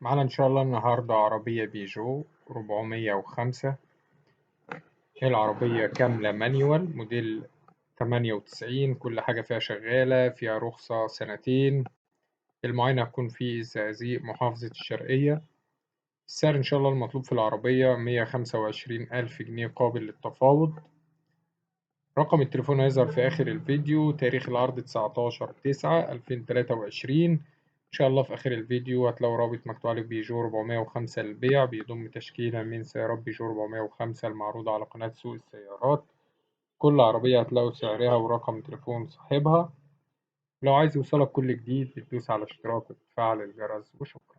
معانا إن شاء الله النهاردة عربية بيجو 405. هي العربية كاملة مانيوال موديل 98، كل حاجة فيها شغالة، فيها رخصة سنتين. المعاينة هتكون في زقازيق محافظة الشرقية. السعر إن شاء الله المطلوب في العربية 125,000 جنيه قابل للتفاوض. رقم التليفون هيظهر في آخر الفيديو. تاريخ العرض 19/9/2023. إن شاء الله في آخر الفيديو هتلاقوا رابط مكتوب عليه بيجو 405 للبيع، بيضم تشكيلة من سيارات بيجو 405 المعروضة على قناة سوق السيارات. كل عربية هتلاقوا سعرها ورقم تليفون صاحبها. لو عايز يوصلك كل جديد بتدوس على اشتراك وتفعل الجرس وشكرا.